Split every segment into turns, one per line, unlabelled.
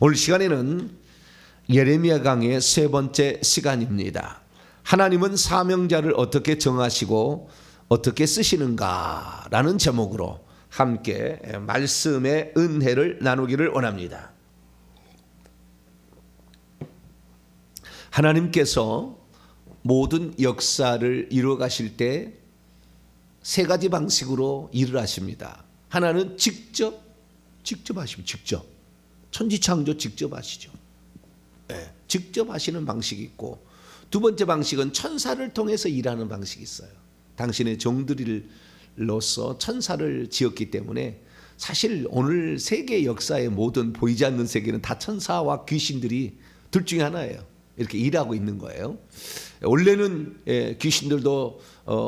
오늘 시간에는 예레미야 강의 세 번째 시간입니다. 하나님은 사명자를 어떻게 정하시고 어떻게 쓰시는가라는 제목으로 함께 말씀의 은혜를 나누기를 원합니다. 하나님께서 모든 역사를 이루어 가실 때 세 가지 방식으로 일을 하십니다. 하나는 직접 하십니다. 직접. 천지창조 직접 하시죠. 네, 직접 하시는 방식이 있고, 두 번째 방식은 천사를 통해서 일하는 방식이 있어요. 당신의 종들로서 천사를 지었기 때문에 사실 오늘 세계 역사의 모든 보이지 않는 세계는 다 천사와 귀신들이 둘 중에 하나예요. 이렇게 일하고 있는 거예요. 원래는 귀신들도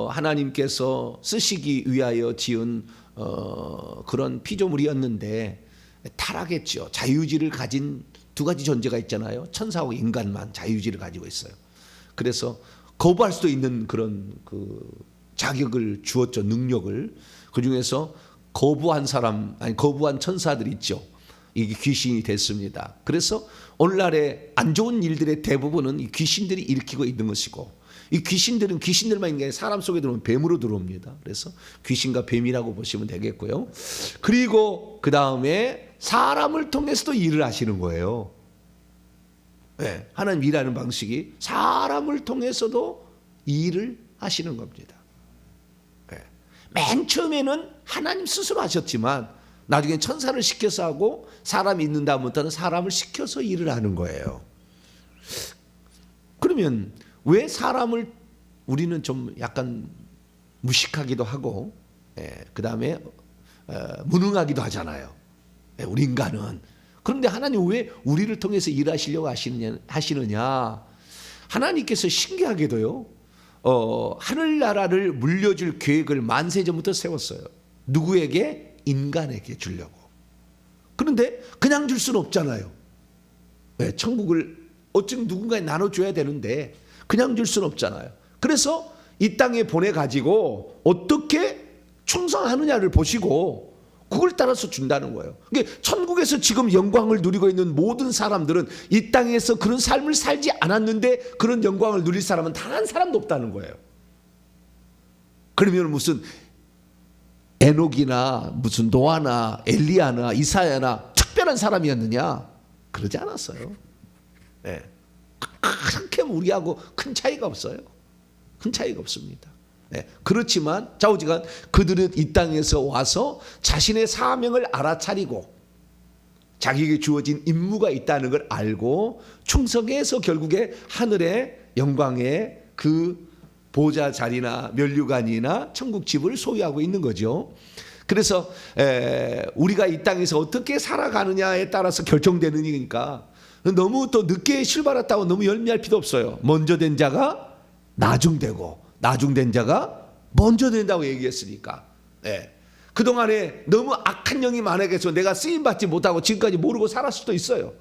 하나님께서 쓰시기 위하여 지은 그런 피조물이었는데 타락했죠. 자유의지를 가진 두 가지 존재가 있잖아요. 천사하고 인간만 자유의지를 가지고 있어요. 그래서 거부할 수도 있는 그런 그 자격을 주었죠. 능력을. 그 중에서 거부한 천사들이 있죠. 이게 귀신이 됐습니다. 그래서 오늘날의 안 좋은 일들의 대부분은 이 귀신들이 일으키고 있는 것이고, 이 귀신들은 귀신들만 있는 게 아니라 사람 속에 들어오면 뱀으로 들어옵니다. 그래서 귀신과 뱀이라고 보시면 되겠고요. 그리고 그 다음에 사람을 통해서도 일을 하시는 거예요. 네, 하나님 일하는 방식이 사람을 통해서도 일을 하시는 겁니다. 네. 맨 처음에는 하나님 스스로 하셨지만 나중에 천사를 시켜서 하고, 사람이 있는 다음부터는 사람을 시켜서 일을 하는 거예요. 그러면 왜 사람을 우리는 좀 약간 무식하기도 하고, 그 다음에 무능하기도 하잖아요. 우리 인간은. 그런데 하나님 왜 우리를 통해서 일하시려고 하시느냐? 하나님께서 신기하게도요, 하늘나라를 물려줄 계획을 만세 전부터 세웠어요. 누구에게? 인간에게 주려고. 그런데 그냥 줄 수는 없잖아요. 천국을 어쩜 누군가에 나눠줘야 되는데 그냥 줄 수는 없잖아요. 그래서 이 땅에 보내가지고 어떻게 충성하느냐를 보시고 그걸 따라서 준다는 거예요. 그러니까 천국에서 지금 영광을 누리고 있는 모든 사람들은 이 땅에서 그런 삶을 살지 않았는데 그런 영광을 누릴 사람은 단 한 사람도 없다는 거예요. 그러면 무슨 에녹이나 무슨 노아나 엘리야나 이사야나 특별한 사람이었느냐? 그러지 않았어요. 네. 그렇게 우리하고 큰 차이가 없어요. 큰 차이가 없습니다. 네. 그렇지만 좌우지간 그들은 이 땅에서 와서 자신의 사명을 알아차리고 자기에게 주어진 임무가 있다는 걸 알고 충성해서 결국에 하늘의 영광의 그 보좌 자리나 면류관이나 천국 집을 소유하고 있는 거죠. 그래서 우리가 이 땅에서 어떻게 살아가느냐에 따라서 결정되는 거니까 너무 또 늦게 출발했다고 너무 열미할 필요 없어요. 먼저 된 자가 나중되고 나중된 자가 먼저 된다고 얘기했으니까. 그동안에 너무 악한 영이 많아서 내가 쓰임받지 못하고 지금까지 모르고 살았을 수도 있어요.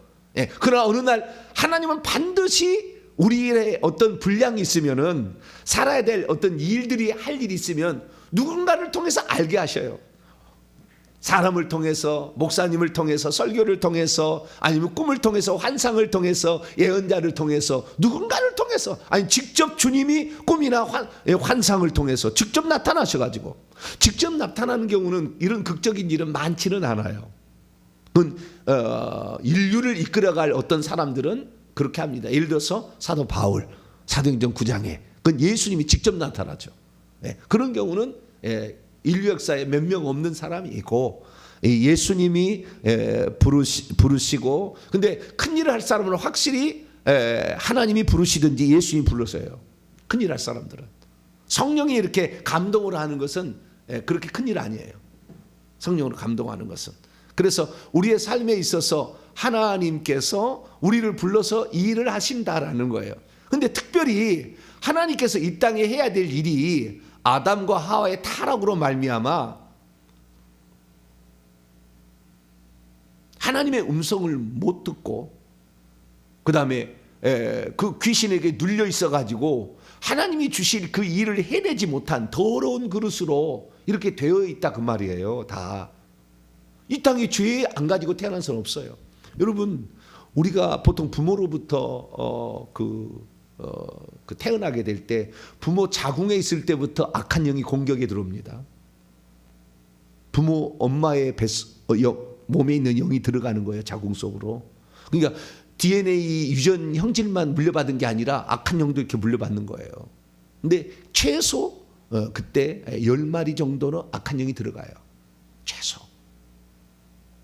그러나 어느 날 하나님은 반드시 우리의 어떤 분량이 있으면은 살아야 될 어떤 일들이 할 일이 있으면 누군가를 통해서 알게 하셔요. 사람을 통해서, 목사님을 통해서, 설교를 통해서, 아니면 꿈을 통해서, 환상을 통해서, 예언자를 통해서, 누군가를 통해서, 아니 직접 주님이 꿈이나 환상을 통해서 직접 나타나셔가지고, 직접 나타나는 경우는 이런 극적인 일은 많지는 않아요. 인류를 이끌어갈 어떤 사람들은 그렇게 합니다. 예를 들어서 사도 바울, 사도행전 9장에 그건 예수님이 직접 나타나죠. 그런 경우는 인류 역사에 몇 명 없는 사람이 있고 예수님이 부르시고, 근데 큰일을 할 사람은 확실히 하나님이 부르시든지 예수님이 불러서요. 큰일 할 사람들은 성령이 이렇게 감동을 하는 것은 그렇게 큰일 아니에요. 성령으로 감동하는 것은. 그래서 우리의 삶에 있어서 하나님께서 우리를 불러서 일을 하신다라는 거예요. 그런데 특별히 하나님께서 이 땅에 해야 될 일이 아담과 하와의 타락으로 말미암아 하나님의 음성을 못 듣고, 그 다음에 그 귀신에게 눌려 있어가지고 하나님이 주실 그 일을 해내지 못한 더러운 그릇으로 이렇게 되어 있다 그 말이에요. 다 이 땅에 죄 안 가지고 태어난 사람 없어요. 여러분, 우리가 보통 부모로부터 그 태어나게 될 때 부모 자궁에 있을 때부터 악한 영이 공격에 들어옵니다. 부모 엄마의 몸에 있는 영이 들어가는 거예요. 자궁 속으로. 그러니까 DNA 유전 형질만 물려받은 게 아니라 악한 영도 이렇게 물려받는 거예요. 근데 최소 그때 10마리 정도는 악한 영이 들어가요. 최소.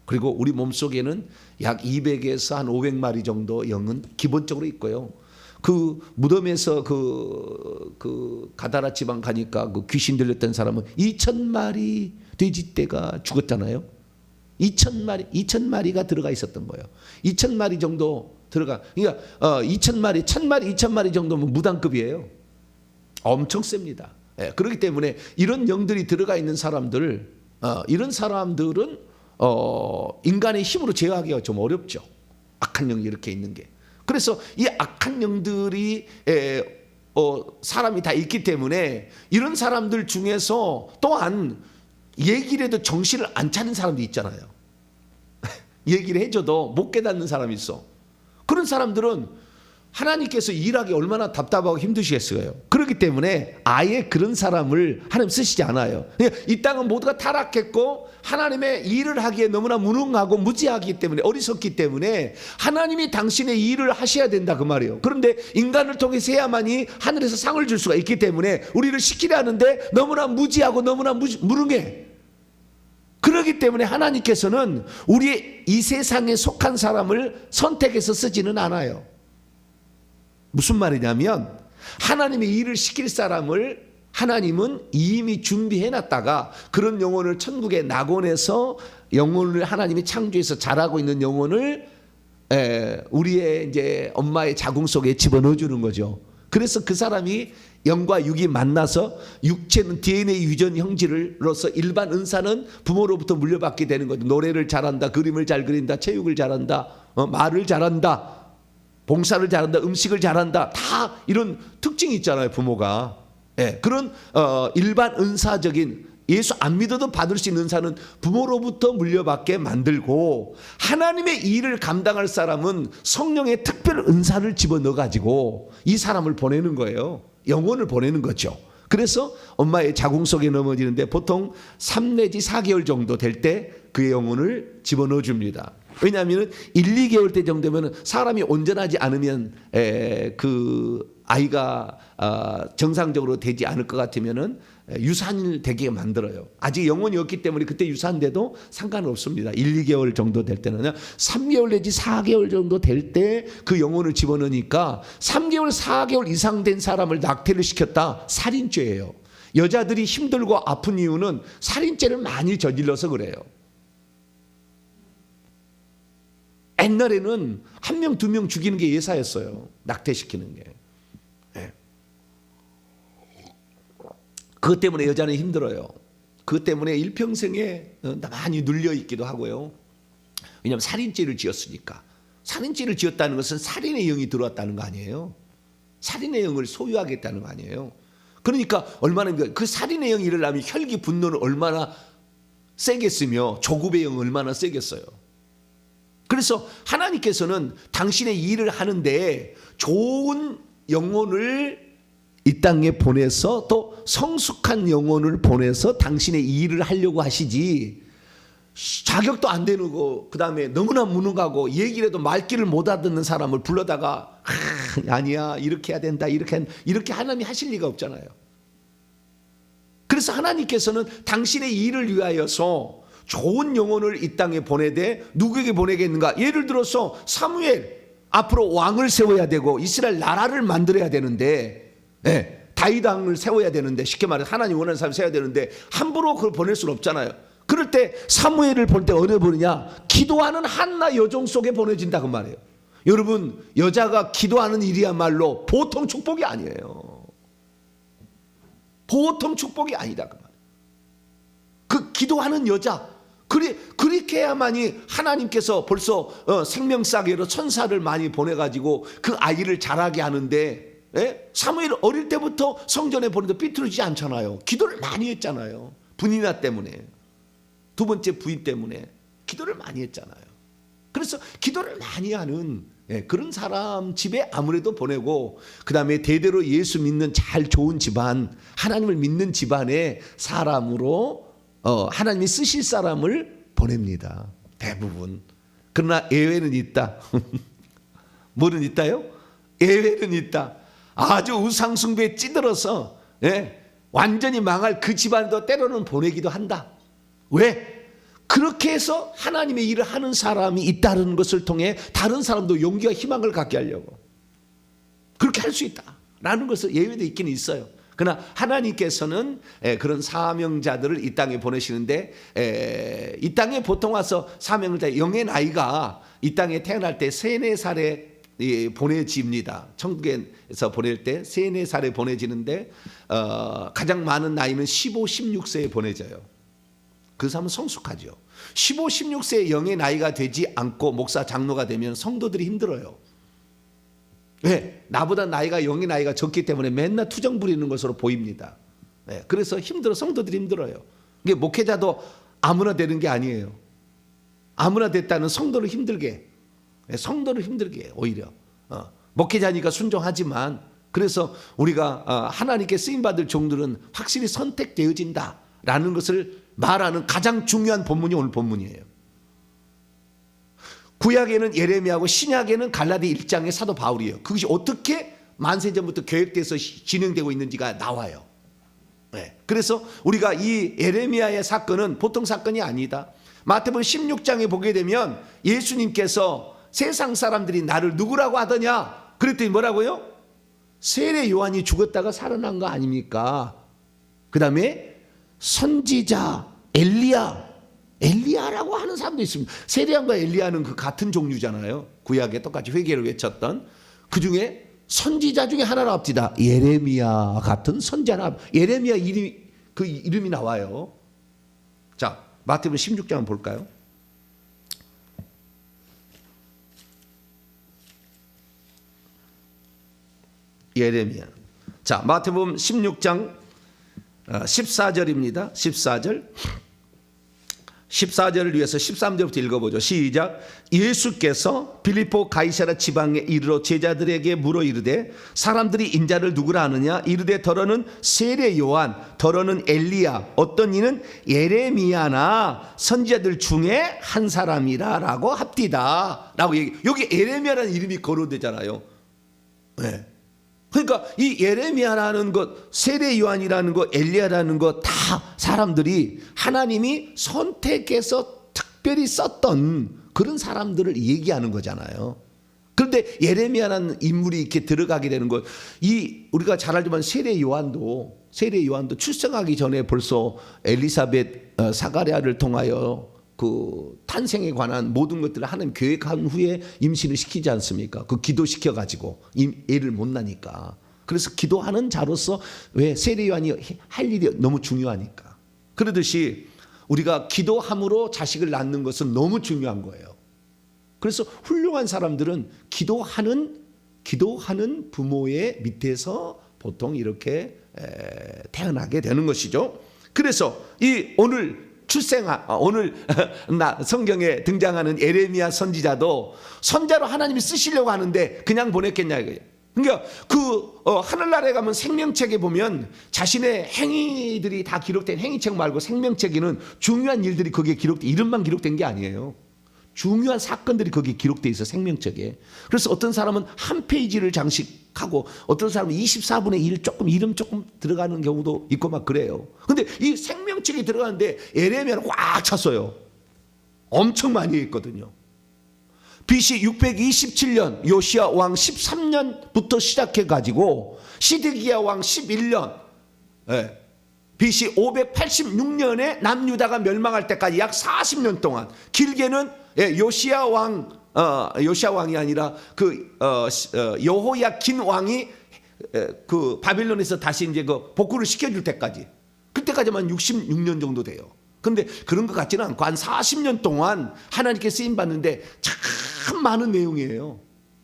그리고 우리 몸속에는 약 200에서 한 500마리 정도 영은 기본적으로 있고요. 그 무덤에서 그 가다라 지방 가니까 그 귀신 들렸던 사람은 2,000마리 돼지떼가 죽었잖아요. 2,000마리가 들어가 있었던 거예요. 2,000마리 정도 들어가. 그러니까 2,000마리, 1,000마리, 2,000마리 정도면 무당급이에요. 엄청 셉니다. 예, 그렇기 때문에 이런 영들이 들어가 있는 사람들, 이런 사람들은 인간의 힘으로 제어하기가 좀 어렵죠. 악한 영이 이렇게 있는 게. 그래서 이 악한 영들이 사람이 다 있기 때문에 이런 사람들 중에서 또한 얘기를 해도 정신을 안 차는 사람도 있잖아요. 얘기를 해줘도 못 깨닫는 사람이 있어. 그런 사람들은 하나님께서 일하기 얼마나 답답하고 힘드시겠어요. 그렇기 때문에 아예 그런 사람을 하나님 쓰시지 않아요. 이 땅은 모두가 타락했고 하나님의 일을 하기에 너무나 무능하고 무지하기 때문에, 어리석기 때문에 하나님이 당신의 일을 하셔야 된다 그 말이에요. 그런데 인간을 통해서 해야만이 하늘에서 상을 줄 수가 있기 때문에 우리를 시키려 하는데 너무나 무지하고 너무나 무능해. 그렇기 때문에 하나님께서는 우리 이 세상에 속한 사람을 선택해서 쓰지는 않아요. 무슨 말이냐면 하나님의 일을 시킬 사람을 하나님은 이미 준비해 놨다가 그런 영혼을 천국의 낙원에서 영혼을 하나님이 창조해서 자라고 있는 영혼을 우리의 이제 엄마의 자궁 속에 집어넣어 주는 거죠. 그래서 그 사람이 영과 육이 만나서 육체는 DNA 유전 형질로서 일반 은사는 부모로부터 물려받게 되는 거죠. 노래를 잘한다, 그림을 잘 그린다, 체육을 잘한다, 말을 잘한다, 봉사를 잘한다, 음식을 잘한다, 다 이런 특징이 있잖아요. 부모가. 예, 그런 일반 은사적인 예수 안 믿어도 받을 수 있는 은사는 부모로부터 물려받게 만들고, 하나님의 일을 감당할 사람은 성령의 특별 은사를 집어넣어 가지고 이 사람을 보내는 거예요. 영혼을 보내는 거죠. 그래서 엄마의 자궁 속에 넘어지는데 보통 3 내지 4개월 정도 될 때 그의 영혼을 집어넣어 줍니다. 왜냐하면 1, 2개월 때 정도면 사람이 온전하지 않으면 그 아이가 정상적으로 되지 않을 것 같으면은 유산을 되게 만들어요. 아직 영혼이 없기 때문에 그때 유산돼도 상관없습니다. 1, 2개월 정도 될 때는 3개월 내지 4개월 정도 될 때 그 영혼을 집어넣으니까 3개월, 4개월 이상 된 사람을 낙태를 시켰다. 살인죄예요. 여자들이 힘들고 아픈 이유는 살인죄를 많이 저질러서 그래요. 옛날에는 1명, 2명 죽이는 게 예사였어요. 낙태시키는 게. 네. 그것 때문에 여자는 힘들어요. 그것 때문에 일평생에 많이 눌려있기도 하고요. 왜냐하면 살인죄를 지었으니까. 살인죄를 지었다는 것은 살인의 영이 들어왔다는 거 아니에요. 살인의 영을 소유하겠다는 거 아니에요. 그러니까 얼마나 그 살인의 영이 일어나면 혈기 분노는 얼마나 세겠으며 조급의 영은 얼마나 세겠어요. 그래서 하나님께서는 당신의 일을 하는데 좋은 영혼을 이 땅에 보내서 또 성숙한 영혼을 보내서 당신의 일을 하려고 하시지, 자격도 안 되는 거, 그 다음에 너무나 무능하고 얘기를 해도 말귀를 못 알아듣는 사람을 불러다가 아니야 이렇게 해야 된다 이렇게 하나님이 하실 리가 없잖아요. 그래서 하나님께서는 당신의 일을 위하여서 좋은 영혼을 이 땅에 보내되 누구에게 보내겠는가? 예를 들어서 사무엘 앞으로 왕을 세워야 되고 이스라엘 나라를 만들어야 되는데, 다윗 왕을 세워야 되는데, 쉽게 말해서 하나님 원하는 사람을 세워야 되는데 함부로 그걸 보낼 수는 없잖아요. 그럴 때 사무엘을 볼 때 어디 보느냐? 기도하는 한나 여종 속에 보내진다 그 말이에요. 여러분, 여자가 기도하는 일이야말로 보통 축복이 아니에요. 보통 축복이 아니다 그 말이에요. 그 기도하는 여자, 그렇게 해야만이 하나님께서 벌써 생명싸개로 천사를 많이 보내가지고 그 아이를 자라게 하는데, 사무엘 어릴 때부터 성전에 보내도 삐뚤어지지 않잖아요. 기도를 많이 했잖아요. 분이나 때문에, 두 번째 부인 때문에 기도를 많이 했잖아요. 그래서 그래서 기도를 많이 하는 그런 사람 집에 아무래도 보내고, 그 다음에 대대로 예수 믿는 잘 좋은 집안, 하나님을 믿는 집안의 사람으로 하나님이 쓰실 사람을 보냅니다. 대부분. 그러나 예외는 있다. 뭐는 있다요? 예외는 있다. 아주 우상숭배에 찌들어서 완전히 망할 그 집안도 때로는 보내기도 한다. 왜? 그렇게 해서 하나님의 일을 하는 사람이 있다는 것을 통해 다른 사람도 용기와 희망을 갖게 하려고 그렇게 할 수 있다라는 것을 예외도 있기는 있어요. 그러나 하나님께서는 그런 사명자들을 이 땅에 보내시는데, 이 땅에 보통 와서 사명자 영의 나이가 이 땅에 태어날 때 3, 4살에 보내집니다. 천국에서 보낼 때 3, 4살에 보내지는데 가장 많은 나이는 15, 16세에 보내져요. 그 사람은 성숙하죠. 15, 16세의 영의 나이가 되지 않고 목사, 장로가 되면 성도들이 힘들어요. 왜? 나보다 영의 나이가 적기 때문에 맨날 투정 부리는 것으로 보입니다. 그래서 성도들이 힘들어요. 이게 목회자도 아무나 되는 게 아니에요. 아무나 됐다는 성도를 힘들게 오히려 목회자니까 순종하지만, 그래서 우리가 하나님께 쓰임받을 종들은 확실히 선택되어진다라는 것을 말하는 가장 중요한 본문이 오늘 본문이에요. 구약에는 예레미야고 신약에는 갈라디 1장의 사도 바울이에요. 그것이 어떻게 만세전부터 계획돼서 진행되고 있는지가 나와요. 그래서 우리가 이 예레미야의 사건은 보통 사건이 아니다. 마태복음 16장에 보게 되면 예수님께서 세상 사람들이 나를 누구라고 하더냐 그랬더니 뭐라고요? 세례 요한이 죽었다가 살아난 거 아닙니까? 그 다음에 선지자 엘리야라고 하는 사람도 있습니다. 세례요한과 엘리야는 그 같은 종류잖아요. 구약에 똑같이 회개를 외쳤던 그 중에 선지자 중에 하나라 합시다. 예레미야 같은 선지자나 예레미야 이름이 나와요. 자, 마태복음 16장 한번 볼까요? 예레미야. 자, 마태복음 16장 14절입니다. 14절을 위해서 13절부터 읽어보죠. 시작. 예수께서 빌립보 가이사랴 지방에 이르러 제자들에게 물어 이르되 사람들이 인자를 누구라 하느냐 이르되 더러는 세례 요한 더러는 엘리야 어떤 이는 예레미야나 선지자들 중에 한 사람이라 라고 합디다 라고 여기 예레미야라는 이름이 거론되잖아요. 네. 그러니까 이 예레미야라는 것, 세례 요한이라는 것, 엘리야라는 것 다 사람들이 하나님이 선택해서 특별히 썼던 그런 사람들을 얘기하는 거잖아요. 그런데 예레미야라는 인물이 이렇게 들어가게 되는 것, 우리가 잘 알지만 세례 요한도 출생하기 전에 벌써 엘리사벳 사가랴를 통하여 그 탄생에 관한 모든 것들을 하나님 계획한 후에 임신을 시키지 않습니까? 그 기도시켜 가지고 애를 못 나니까. 그래서 기도하는 자로서 왜 세례 요한이 할 일이 너무 중요하니까. 그러듯이 우리가 기도함으로 자식을 낳는 것은 너무 중요한 거예요. 그래서 훌륭한 사람들은 기도하는 부모의 밑에서 보통 이렇게 태어나게 되는 것이죠. 그래서 오늘 성경에 등장하는 예레미야 선지자도 선자로 하나님이 쓰시려고 하는데 그냥 보냈겠냐 이거예요. 그러니까 하늘나라에 가면 생명책에 보면 자신의 행위들이 다 기록된 행위책 말고 생명책에는 중요한 일들이 거기에 이름만 기록된 게 아니에요. 중요한 사건들이 거기에 기록돼 있어 생명책에. 그래서 어떤 사람은 한 페이지를 장식하고 어떤 사람은 24분의 1 이름 조금 들어가는 경우도 있고 막 그래요. 근데 이 생명책에 들어가는데 예레미야는 꽉 찼어요. 엄청 많이 있거든요. BC 627년 요시야 왕 13년부터 시작해 가지고 시드기야 왕 11년 BC 586년에 남유다가 멸망할 때까지 약 40년 동안, 길게는 요시야 왕이 아니라 여호야긴 왕이 그 바빌론에서 다시 이제 그 복구를 시켜줄 때까지, 그때까지만 66년 정도 돼요. 그런데 그런 것 같지는 않고 한 40년 동안 하나님께 쓰임 받는데 참 많은 내용이에요.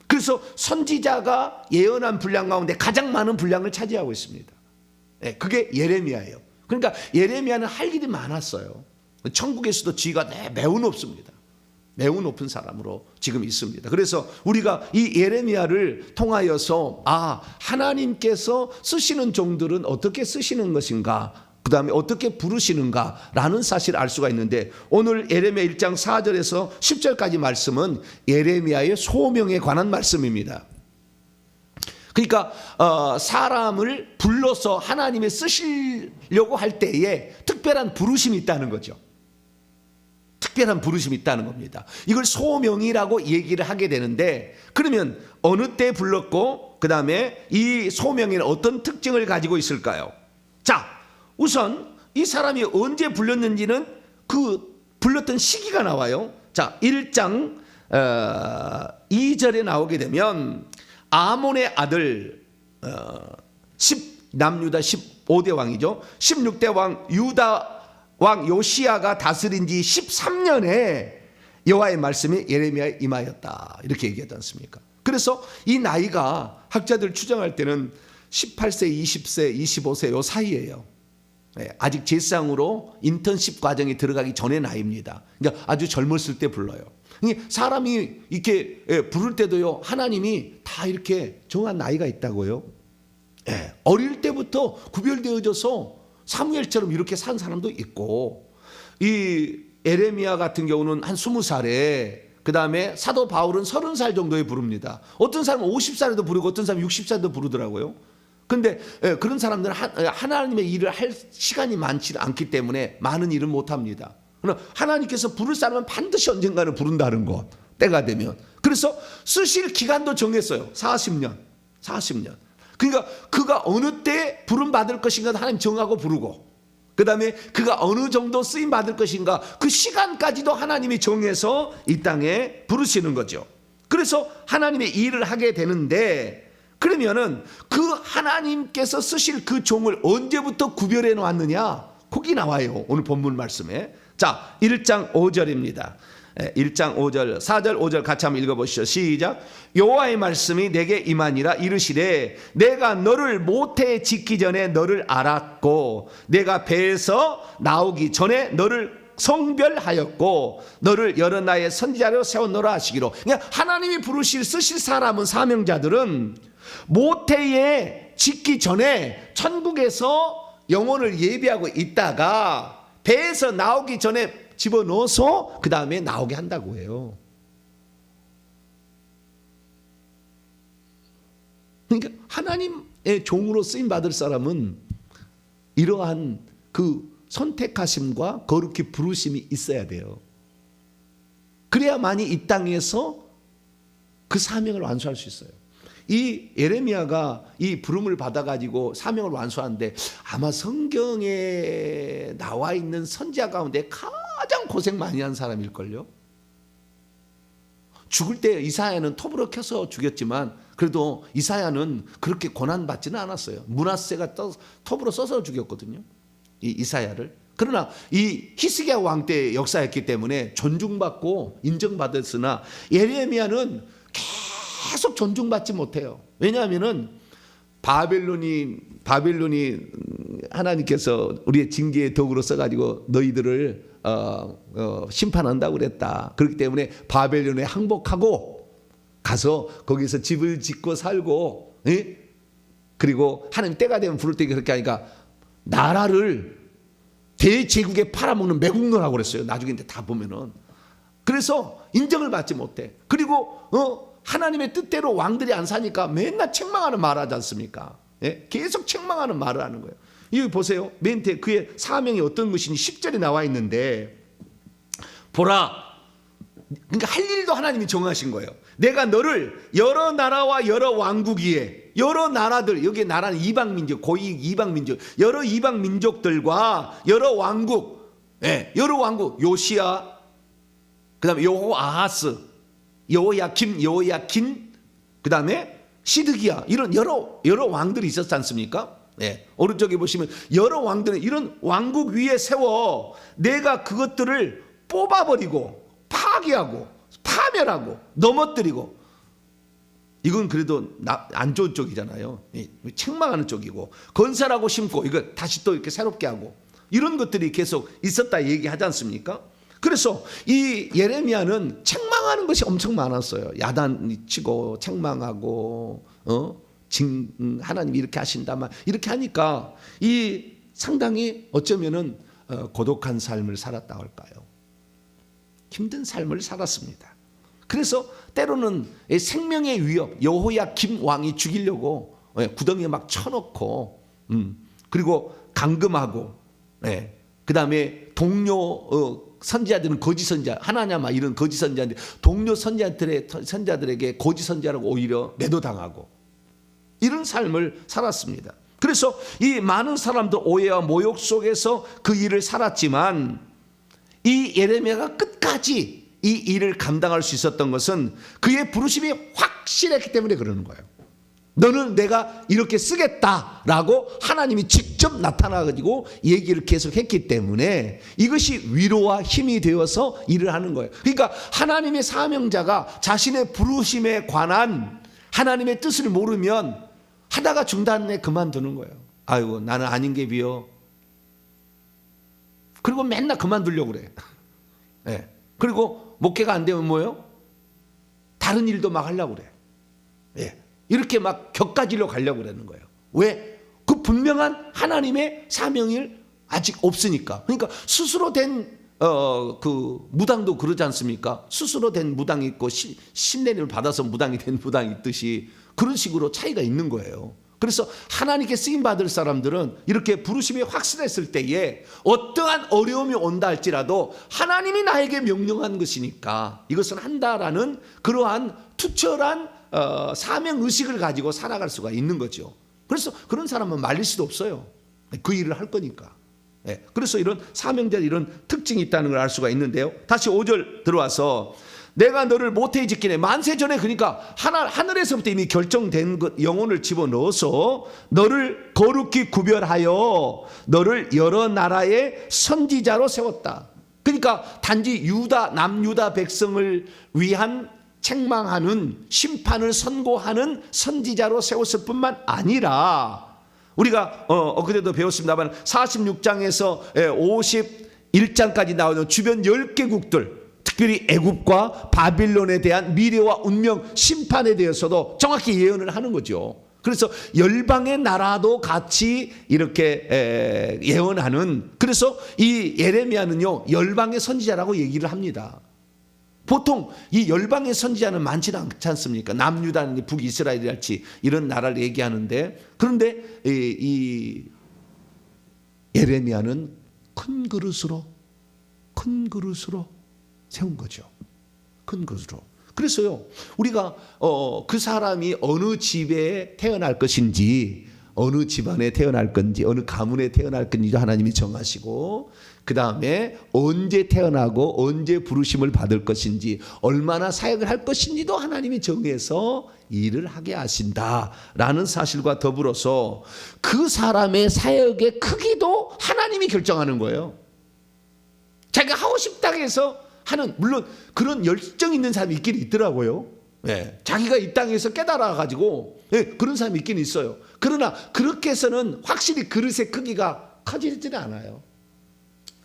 그래서 선지자가 예언한 분량 가운데 가장 많은 분량을 차지하고 있습니다. 그게 예레미야예요. 그러니까 예레미야는 할 일이 많았어요. 천국에서도 지위가 매우 높습니다. 매우 높은 사람으로 지금 있습니다. 그래서 우리가 이 예레미야를 통하여서 하나님께서 쓰시는 종들은 어떻게 쓰시는 것인가, 그 다음에 어떻게 부르시는가라는 사실을 알 수가 있는데, 오늘 예레미야 1장 4절에서 10절까지 말씀은 예레미야의 소명에 관한 말씀입니다. 그러니까 사람을 불러서 하나님이 쓰시려고 할 때에 특별한 부르심이 있다는 거죠. 특별한 부르심이 있다는 겁니다. 이걸 소명이라고 얘기를 하게 되는데, 그러면 어느 때 불렀고 그 다음에 이 소명에는 어떤 특징을 가지고 있을까요? 자, 우선 이 사람이 언제 불렸는지는 그 불렀던 시기가 나와요. 자, 1장 2절에 나오게 되면 아몬의 아들 남유다 15대 왕이죠. 16대 왕 유다 왕 요시야가 다스린 지 13년에 여호와의 말씀이 예레미야에 임하였다, 이렇게 얘기하지 않습니까? 그래서 이 나이가 학자들 추정할 때는 18세, 20세, 25세 요 사이예요. 아직 제사장으로 인턴십 과정에 들어가기 전의 나이입니다. 그러니까 아주 젊었을 때 불러요. 사람이 이렇게 부를 때도요, 하나님이 다 이렇게 정한 나이가 있다고요. 어릴 때부터 구별되어져서 사무엘처럼 이렇게 산 사람도 있고, 이 예레미야 같은 경우는 한 20살에, 그 다음에 사도 바울은 30살 정도에 부릅니다. 어떤 사람은 50살에도 부르고 어떤 사람은 60살에도 부르더라고요. 근데 그런 사람들은 하나님의 일을 할 시간이 많지 않기 때문에 많은 일은 못합니다. 그러나 하나님께서 부를 사람은 반드시 언젠가는 부른다는 것, 때가 되면. 그래서 쓰실 기간도 정했어요. 40년. 그러니까 그가 어느 때 부름 받을 것인가 하나님 정하고 부르고, 그 다음에 그가 어느 정도 쓰임 받을 것인가 그 시간까지도 하나님이 정해서 이 땅에 부르시는 거죠. 그래서 하나님의 일을 하게 되는데, 그러면은 그 하나님께서 쓰실 그 종을 언제부터 구별해 놓았느냐, 거기 나와요, 오늘 본문 말씀에. 자, 1장 5절입니다. 1장 5절, 4절, 5절 같이 한번 읽어보시죠. 시작. 여호와의 말씀이 내게 임하니라. 이르시되 내가 너를 모태에 짓기 전에 너를 알았고, 내가 배에서 나오기 전에 너를 성별하였고, 너를 여러 나라의 선지자로 세웠노라 하시기로. 그러니까 하나님이 쓰실 사람은, 사명자들은 모태에 짓기 전에 천국에서 영혼을 예비하고 있다가 배에서 나오기 전에 집어넣어서 그 다음에 나오게 한다고 해요. 그러니까 하나님의 종으로 쓰임 받을 사람은 이러한 그 선택하심과 거룩히 부르심이 있어야 돼요. 그래야만이 이 땅에서 그 사명을 완수할 수 있어요. 이 예레미야가 이 부름을 받아가지고 사명을 완수하는데, 아마 성경에 나와 있는 선지자 가운데 가장 고생 많이 한 사람일걸요. 죽을 때 이사야는 톱으로 켜서 죽였지만, 그래도 이사야는 그렇게 고난받지는 않았어요. 므낫세가 톱으로 써서 죽였거든요, 이 이사야를. 그러나 이 히스기야 왕 때 역사였기 때문에 존중받고 인정받았으나, 예레미야는 계속 존중받지 못해요. 왜냐하면은 바벨론이 하나님께서 우리의 징계의 도구로 써가지고 너희들을 심판한다고 그랬다. 그렇기 때문에 바벨론에 항복하고 가서 거기서 집을 짓고 살고, 그리고 하나님 때가 되면 부를 때 그렇게 하니까 나라를 대제국에 팔아먹는 매국노라고 그랬어요. 나중에 다 보면은. 그래서 인정을 받지 못해. 그리고 하나님의 뜻대로 왕들이 안 사니까 맨날 책망하는 말 하지 않습니까? 계속 책망하는 말을 하는 거예요. 여기 보세요. 맨 뒤에 그의 사명이 어떤 것인지 10절에 나와 있는데, 보라, 그러니까 할 일도 하나님이 정하신 거예요. 내가 너를 여러 나라와 여러 왕국 위에, 여러 나라들, 여기 나라는 이방민족, 고위 이방민족, 여러 이방민족들과 여러 왕국, 여러 왕국, 요시야, 그 다음에 여호아하스, 여호야김, 여호야킨, 그 다음에 시드기야, 이런 여러 왕들이 있었지 않습니까? 오른쪽에 보시면 여러 왕들은 이런 왕국 위에 세워 내가 그것들을 뽑아버리고 파괴하고 파멸하고 넘어뜨리고, 이건 그래도 안 좋은 쪽이잖아요. 책망하는 쪽이고, 건설하고 심고 이거 다시 또 이렇게 새롭게 하고, 이런 것들이 계속 있었다 얘기하지 않습니까? 그래서 이 예레미야는 책망하는 것이 엄청 많았어요. 야단치고 책망하고 하나님이 이렇게 하신다 막 이렇게 하니까 이 상당히 어쩌면은 고독한 삶을 살았다 할까요? 힘든 삶을 살았습니다. 그래서 때로는 생명의 위협, 여호야김 왕이 죽이려고 구덩이에 막 쳐놓고 그리고 감금하고 그 다음에 동료 선지자들은 거짓 선지자 하나냐 막 이런 거짓 선지자인데 동료 선지자들에게 거짓 선지자라고 오히려 매도당하고 이런 삶을 살았습니다. 그래서 이 많은 사람들 오해와 모욕 속에서 그 일을 살았지만 이 예레미야가 끝까지 이 일을 감당할 수 있었던 것은 그의 부르심이 확실했기 때문에 그러는 거예요. 너는 내가 이렇게 쓰겠다라고 하나님이 직접 나타나가지고 얘기를 계속했기 때문에 이것이 위로와 힘이 되어서 일을 하는 거예요. 그러니까 하나님의 사명자가 자신의 부르심에 관한 하나님의 뜻을 모르면 하다가 중단에 그만두는 거예요. 아이고 나는 아닌 게 비어. 그리고 맨날 그만두려고 그래. 네. 그리고 목회가 안 되면 뭐예요? 다른 일도 막 하려고 그래. 네. 이렇게 막 격가지로 가려고 그러는 거예요. 왜? 그 분명한 하나님의 사명이 아직 없으니까. 그러니까 스스로 된 그 무당도 그러지 않습니까? 스스로 된 무당이 있고 신내림을 받아서 무당이 된 무당이 있듯이 그런 식으로 차이가 있는 거예요. 그래서 하나님께 쓰임 받을 사람들은 이렇게 부르심이 확실했을 때에 어떠한 어려움이 온다 할지라도 하나님이 나에게 명령한 것이니까 이것은 한다라는 그러한 투철한 사명 의식을 가지고 살아갈 수가 있는 거죠. 그래서 그런 사람은 말릴 수도 없어요. 그 일을 할 거니까. 그래서 이런 사명자의 이런 특징이 있다는 걸 알 수가 있는데요. 다시 5절 들어와서 내가 너를 모태에 짓기네. 만세 전에 그러니까 하늘에서부터 이미 결정된 것 영혼을 집어넣어서 너를 거룩히 구별하여 너를 여러 나라의 선지자로 세웠다. 그러니까 단지 남유다 백성을 위한 책망하는 심판을 선고하는 선지자로 세웠을 뿐만 아니라 우리가 그때도 배웠습니다만 46장에서 51장까지 나오는 주변 10개국들 특별히 애굽과 바빌론에 대한 미래와 운명 심판에 대해서도 정확히 예언을 하는 거죠. 그래서 열방의 나라도 같이 이렇게 예언하는 그래서 이 예레미야는요 열방의 선지자라고 얘기를 합니다. 보통 이 열방의 선지자는 많지는 않지 않습니까? 남유다니 북이스라엘이랄지 이런 나라를 얘기하는데 그런데 이 예레미야는 큰 그릇으로 세운 거죠. 큰 그릇으로. 그래서요 우리가 그 사람이 어느 집에 태어날 것인지 어느 집안에 태어날 건지 어느 가문에 태어날 건지도 하나님이 정하시고 그 다음에 언제 태어나고 언제 부르심을 받을 것인지 얼마나 사역을 할 것인지도 하나님이 정해서 일을 하게 하신다라는 사실과 더불어서 그 사람의 사역의 크기도 하나님이 결정하는 거예요. 자기가 하고 싶다고 해서 하는 물론 그런 열정 있는 사람이 있긴 있더라고요. 자기가 이 땅에서 깨달아가지고 그런 사람이 있긴 있어요. 그러나 그렇게 해서는 확실히 그릇의 크기가 커지지는 않아요.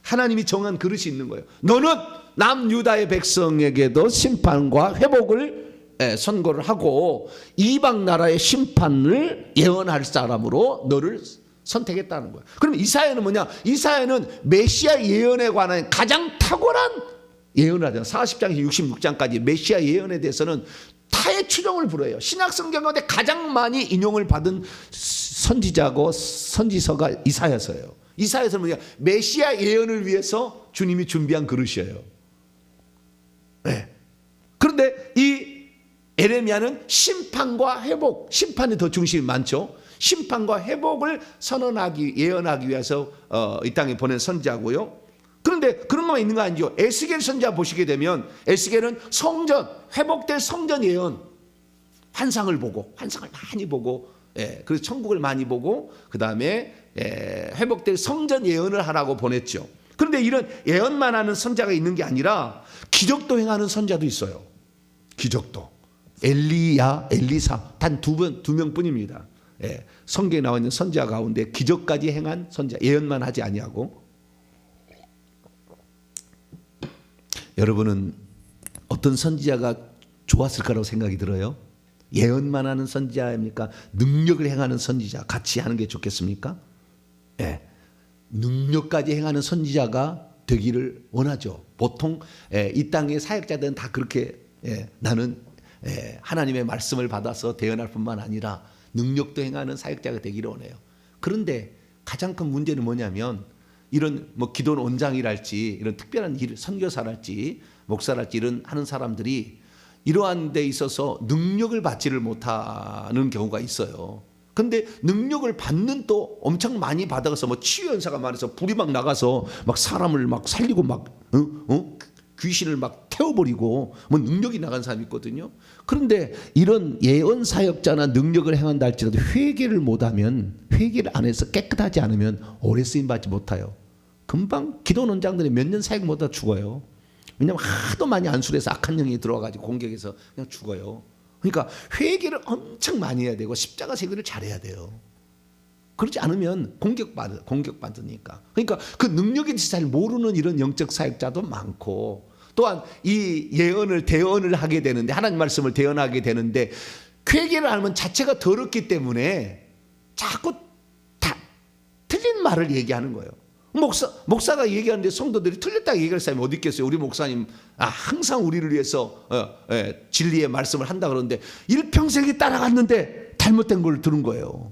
하나님이 정한 그릇이 있는 거예요. 너는 남유다의 백성에게도 심판과 회복을 선고를 하고 이방 나라의 심판을 예언할 사람으로 너를 선택했다는 거예요. 그럼 이사야는 뭐냐? 이사야는 메시아 예언에 관한 가장 탁월한 예언을 하잖아요. 40장에서 66장까지 메시아 예언에 대해서는 타의 추종을 불어요. 신약 성경 가운데 가장 많이 인용을 받은 선지자고 선지서가 이사야서예요. 이사야서는 뭐냐? 메시아 예언을 위해서 주님이 준비한 그릇이에요. 그런데 이 예레미야는 심판과 회복, 심판에 더 중심이 많죠. 심판과 회복을 예언하기 위해서 이 땅에 보낸 선지자고요. 그런데 그런 것만 있는 거 아니죠. 에스겔 선지자 보시게 되면 에스겔은 성전, 회복될 성전 예언, 환상을 많이 보고 그래서 천국을 많이 보고 그 다음에 회복될 성전 예언을 하라고 보냈죠. 그런데 이런 예언만 하는 선지자가 있는 게 아니라 기적도 행하는 선지자도 있어요. 기적도. 엘리야, 엘리사 단 두 명뿐입니다. 성경에 나와 있는 선지자 가운데 기적까지 행한 선지자, 예언만 하지 아니하고. 여러분은 어떤 선지자가 좋았을 거라고 생각이 들어요? 예언만 하는 선지자입니까? 능력을 행하는 선지자 같이 하는 게 좋겠습니까? 예. 능력까지 행하는 선지자가 되기를 원하죠. 보통 이 땅의 사역자들은 다 그렇게 나는 하나님의 말씀을 받아서 대언할 뿐만 아니라 능력도 행하는 사역자가 되기를 원해요. 그런데 가장 큰 문제는 뭐냐면 이런 뭐 기도원 원장이랄지 이런 특별한 일, 선교사랄지 목사랄지 이런 하는 사람들이 이러한 데 있어서 능력을 받지를 못하는 경우가 있어요. 근데 능력을 받는 또 엄청 많이 받아서 뭐 치유연사가 많아서 불이 막 나가서 막 사람을 막 살리고 막 귀신을 막 태워버리고 뭐 능력이 나간 사람이 있거든요. 그런데 이런 예언 사역자나 능력을 행한다 할지라도 회개를 못하면, 회개를 안 해서 깨끗하지 않으면 오래 쓰임 받지 못해요. 금방 기도 원장들이 몇 년 사역 못하다 죽어요. 왜냐하면 하도 많이 안술해서 악한 영이 들어와가지고 공격해서 그냥 죽어요. 그러니까 회개를 엄청 많이 해야 되고 십자가 세계를 잘해야 돼요. 그렇지 않으면 공격받으니까. 그러니까 그 능력에 대해서 잘 모르는 이런 영적 사역자도 많고, 또한 이 예언을 대언을 하게 되는데, 하나님 말씀을 대언하게 되는데 회개를 하면 자체가 더럽기 때문에 자꾸 다 틀린 말을 얘기하는 거예요. 목사가 얘기하는데 성도들이 틀렸다고 얘기할 사람이 어디 있겠어요? 우리 목사님 항상 우리를 위해서 진리의 말씀을 한다 그러는데 일평생에 따라갔는데 잘못된 걸 들은 거예요.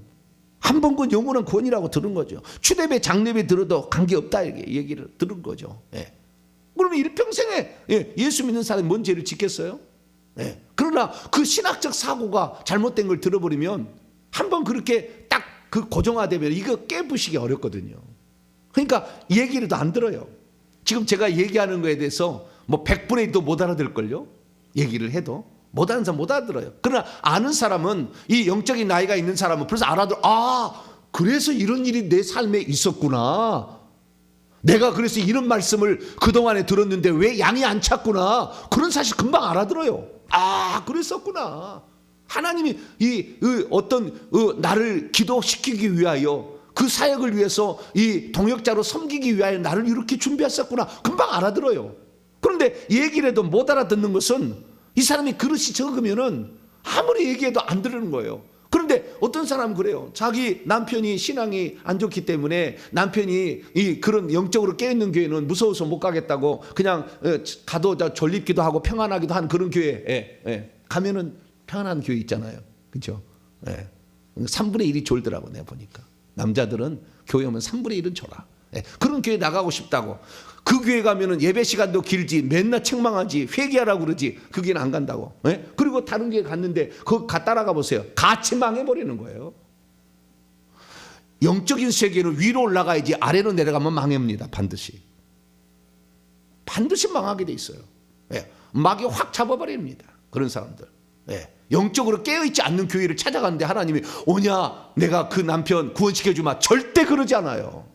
한 번 그 영원한 구원이라고 들은 거죠. 추대배 장례배 들어도 관계없다 이렇게 얘기를 들은 거죠. 그러면 일평생에 예수 믿는 사람이 뭔 죄를 짓겠어요? 그러나 그 신학적 사고가 잘못된 걸 들어버리면 한번 그렇게 딱 그 고정화되면 이거 깨부시기 어렵거든요. 그러니까 얘기를 안 들어요. 지금 제가 얘기하는 거에 대해서 뭐 100분의 1도 못 알아들을걸요? 얘기를 해도 못 아는 사람 못 알아들어요. 그러나 아는 사람은, 이 영적인 나이가 있는 사람은 벌써 알아들어. 그래서 이런 일이 내 삶에 있었구나. 내가 그래서 이런 말씀을 그동안에 들었는데 왜 양이 안 찼구나. 그런 사실 금방 알아들어요. 그랬었구나. 하나님이 나를 기도시키기 위하여, 그 사역을 위해서 이 동역자로 섬기기 위하여 나를 이렇게 준비했었구나. 금방 알아들어요. 그런데 얘기를 해도 못 알아듣는 것은 이 사람이 그릇이 적으면은 아무리 얘기해도 안 들으는 거예요. 그런데 어떤 사람은 그래요. 자기 남편이 신앙이 안 좋기 때문에 남편이 그런 영적으로 깨어있는 교회는 무서워서 못 가겠다고 그냥 가도 졸립기도 하고 평안하기도 한 그런 교회에 가면은 평안한 교회 있잖아요. 그렇죠? 3분의 1이 졸더라고 내가 보니까. 남자들은 교회 오면 3분의 1은 졸아. 그런 교회 나가고 싶다고. 그 교회 가면은 예배 시간도 길지, 맨날 책망하지, 회개하라고 그러지. 그 교회는 안 간다고. 그리고 다른 교회 갔는데 그거 따라가 보세요. 같이 망해버리는 거예요. 영적인 세계는 위로 올라가야지 아래로 내려가면 망합니다. 반드시 망하게 돼 있어요. 막이 확 잡아버립니다. 그런 사람들. 영적으로 깨어있지 않는 교회를 찾아가는데 하나님이 오냐, 내가 그 남편 구원시켜주마. 절대 그러지 않아요.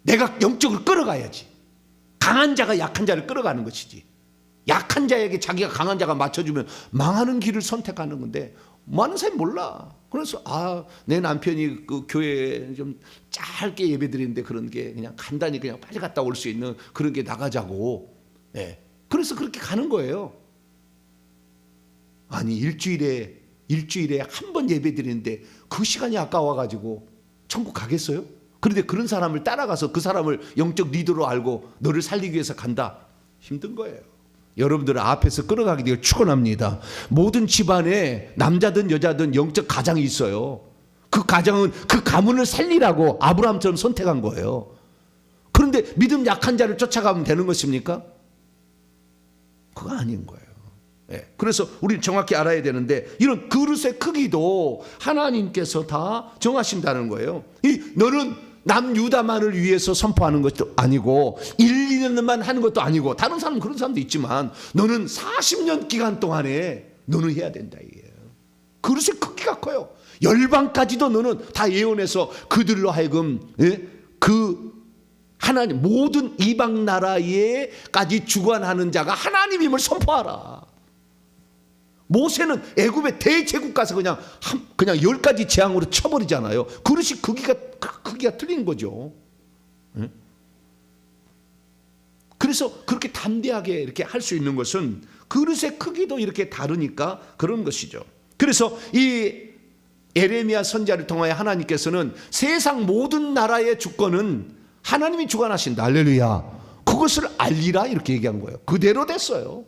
내가 영적으로 끌어가야지. 강한 자가 약한 자를 끌어가는 것이지. 약한 자에게 자기가 강한 자가 맞춰주면 망하는 길을 선택하는 건데 많은 사람이 몰라. 그래서 내 남편이 그 교회에 좀 짧게 예배드리는데 그런 게 그냥 간단히 그냥 빨리 갔다 올 수 있는 그런 게 나가자고. 그래서 그렇게 가는 거예요. 아니 일주일에 한 번 예배 드리는데 그 시간이 아까워가지고 천국 가겠어요? 그런데 그런 사람을 따라가서 그 사람을 영적 리더로 알고 너를 살리기 위해서 간다. 힘든 거예요. 여러분들 앞에서 끌어가게 되길 축원합니다. 모든 집안에 남자든 여자든 영적 가장이 있어요. 그 가장은 그 가문을 살리라고 아브라함처럼 선택한 거예요. 그런데 믿음 약한 자를 쫓아가면 되는 것입니까? 그거 아닌 거예요. 그래서 우리는 정확히 알아야 되는데 이런 그릇의 크기도 하나님께서 다 정하신다는 거예요. 너는 남유다만을 위해서 선포하는 것도 아니고 1, 2년만 하는 것도 아니고, 다른 사람은 그런 사람도 있지만 너는 40년 기간 동안에 너는 해야 된다 이게요. 그릇의 크기가 커요. 열방까지도 너는 다 예언해서 그들로 하여금 그 하나님 모든 이방 나라에까지 주관하는 자가 하나님임을 선포하라. 모세는 애굽의 대제국 가서 그냥 10가지 재앙으로 쳐버리잖아요. 그릇이 크기가 틀린 거죠. 그래서 그렇게 담대하게 이렇게 할 수 있는 것은 그릇의 크기도 이렇게 다르니까 그런 것이죠. 그래서 이 예레미야 선지자를 통하여 하나님께서는 세상 모든 나라의 주권은 하나님이 주관하신다. 할렐루야. 그것을 알리라 이렇게 얘기한 거예요. 그대로 됐어요.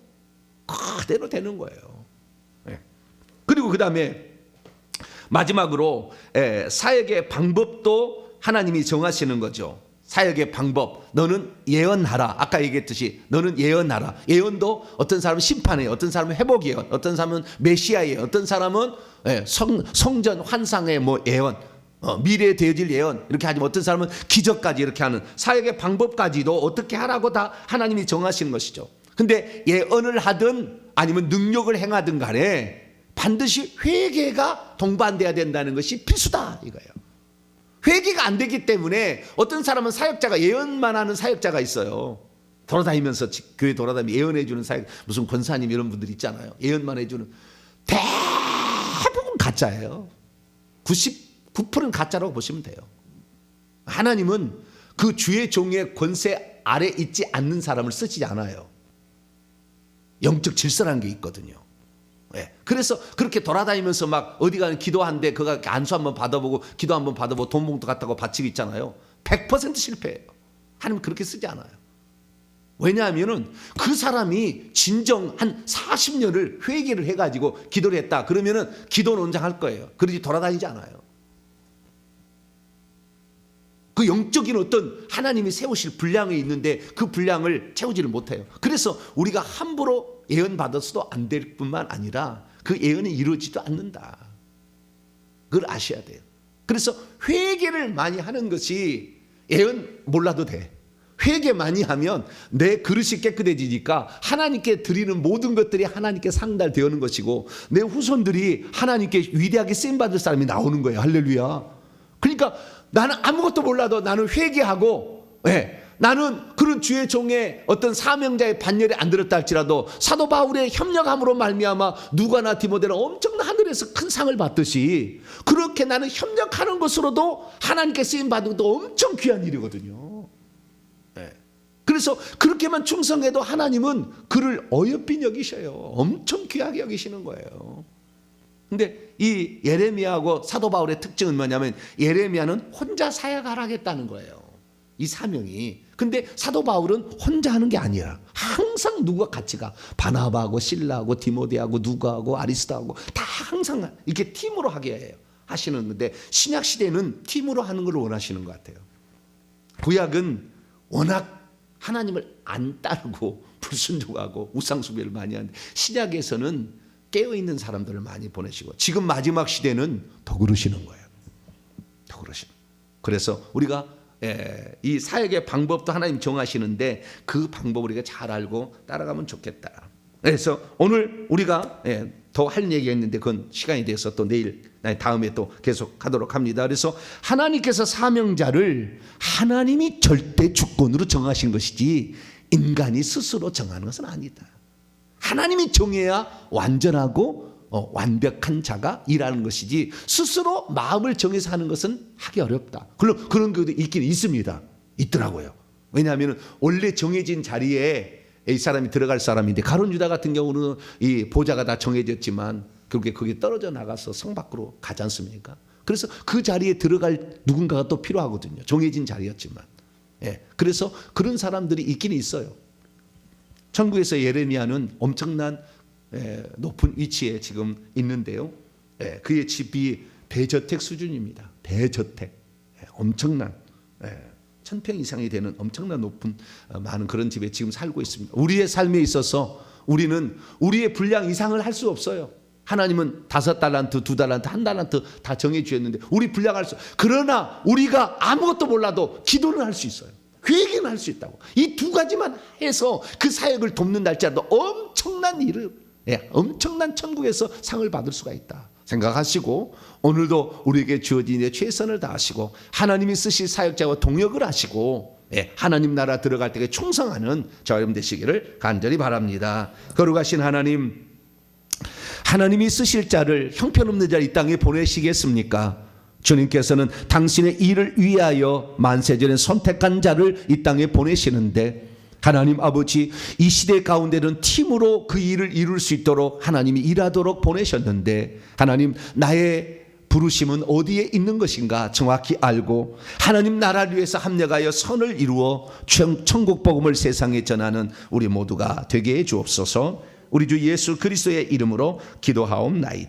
그대로 되는 거예요. 네. 그리고 그 다음에 마지막으로 사역의 방법도 하나님이 정하시는 거죠. 사역의 방법, 너는 예언하라. 아까 얘기했듯이 너는 예언하라. 예언도 어떤 사람은 심판이에요, 어떤 사람은 회복 예언, 어떤 사람은 메시아예요, 어떤 사람은 성전 환상의 뭐 예언, 미래에 되어질 예언 이렇게 하지만 어떤 사람은 기적까지 이렇게 하는 사역의 방법까지도 어떻게 하라고 다 하나님이 정하시는 것이죠. 근데 예언을 하든 아니면 능력을 행하든 간에 반드시 회개가 동반돼야 된다는 것이 필수다 이거예요. 회개가 안 되기 때문에 어떤 사람은 사역자가 예언만 하는 사역자가 있어요. 돌아다니면서 교회 돌아다니면서 예언해 주는 사역, 무슨 권사님 이런 분들 있잖아요. 예언만 해주는, 대부분 가짜예요. 99%는 가짜라고 보시면 돼요. 하나님은 그 주의 종의 권세 아래 있지 않는 사람을 쓰지 않아요. 영적 질서라는 게 있거든요. 네. 그래서 그렇게 돌아다니면서 막 어디 가는 기도하는데 그가 안수 한번 받아보고 기도 한번 받아보고 돈 봉투 갖다가 바치고 있잖아요. 100% 실패해요. 하나님 그렇게 쓰지 않아요. 왜냐하면은 그 사람이 진정 한 40년을 회개를 해가지고 기도를 했다 그러면은 기도 논장할 거예요. 그러지 돌아다니지 않아요. 그 영적인 어떤 하나님이 세우실 분량이 있는데 그 분량을 채우지를 못해요. 그래서 우리가 함부로 예언 받아서도 안 될 뿐만 아니라 그 예언이 이루어지지도 않는다. 그걸 아셔야 돼요. 그래서 회개를 많이 하는 것이, 예언 몰라도 돼. 회개 많이 하면 내 그릇이 깨끗해지니까 하나님께 드리는 모든 것들이 하나님께 상달되는 것이고 내 후손들이 하나님께 위대하게 쓰임받을 사람이 나오는 거예요. 할렐루야. 그러니까 나는 아무것도 몰라도 나는 회개하고, 나는 그런 주의 종의 어떤 사명자의 반열에 안 들었다 할지라도 사도 바울의 협력함으로 말미암아 누가나 디모데나 엄청난 하늘에서 큰 상을 받듯이 그렇게 나는 협력하는 것으로도 하나님께 쓰임받은 것도 엄청 귀한 일이거든요. 그래서 그렇게만 충성해도 하나님은 그를 어여삐 여기셔요. 엄청 귀하게 여기시는 거예요. 근데 이 예레미야하고 사도 바울의 특징은 뭐냐면 예레미야는 혼자 사역하라겠다는 거예요. 이 사명이. 근데 사도 바울은 혼자 하는 게 아니라 항상 누구와 같이 가. 바나바하고 실라하고 디모데하고 누가하고 아리스도하고 다 항상 이렇게 팀으로 하게 해요. 하시는 건데 신약 시대는 팀으로 하는 걸 원하시는 것 같아요. 구약은 워낙 하나님을 안 따르고 불순종하고 우상숭배를 많이 하는데 신약에서는 깨어있는 사람들을 많이 보내시고 지금 마지막 시대는 더 그러시는 거예요. 더 그러시는. 그래서 우리가 이 사역의 방법도 하나님 정하시는데 그 방법을 우리가 잘 알고 따라가면 좋겠다. 그래서 오늘 우리가 더 할 얘기가 있는데 그건 시간이 돼서 또 내일 다음에 또 계속 하도록 합니다. 그래서 하나님께서 사명자를 하나님이 절대 주권으로 정하신 것이지 인간이 스스로 정하는 것은 아니다. 하나님이 정해야 완전하고 완벽한 자가 일하는 것이지 스스로 마음을 정해서 하는 것은 하기 어렵다. 물론 그런 것도 있긴 있습니다. 있더라고요. 왜냐하면 원래 정해진 자리에 이 사람이 들어갈 사람인데 가룟 유다 같은 경우는 이 보좌가 다 정해졌지만 결국에 거기에 떨어져 나가서 성 밖으로 가지 않습니까? 그래서 그 자리에 들어갈 누군가가 또 필요하거든요. 정해진 자리였지만. 그래서 그런 사람들이 있긴 있어요. 천국에서 예레미야는 엄청난 높은 위치에 지금 있는데요. 그의 집이 대저택 수준입니다. 대저택. 엄청난 1000평 이상이 되는 엄청난 높은 많은 그런 집에 지금 살고 있습니다. 우리의 삶에 있어서 우리는 우리의 분량 이상을 할 수 없어요. 하나님은 5달란트, 2달란트, 1달란트 다 정해 주셨는데 우리 분량할 수. 그러나 우리가 아무것도 몰라도 기도는 할 수 있어요. 회개는 할 수 있다고. 이 두 가지만 해서 그 사역을 돕는다 할지라도 엄청난 일을, 엄청난 천국에서 상을 받을 수가 있다 생각하시고 오늘도 우리에게 주어진 일에 최선을 다하시고 하나님이 쓰실 사역자와 동역을 하시고 하나님 나라 들어갈 때에 충성하는 저와 여러분 되시기를 간절히 바랍니다. 거룩하신 하나님, 하나님이 쓰실 자를 형편없는 자를 이 땅에 보내시겠습니까? 주님께서는 당신의 일을 위하여 만세전에 선택한 자를 이 땅에 보내시는데 하나님 아버지, 이 시대 가운데는 팀으로 그 일을 이룰 수 있도록 하나님이 일하도록 보내셨는데, 하나님, 나의 부르심은 어디에 있는 것인가 정확히 알고 하나님 나라를 위해서 합력하여 선을 이루어 천국 복음을 세상에 전하는 우리 모두가 되게 해 주옵소서. 우리 주 예수 그리스도의 이름으로 기도하옵나이다.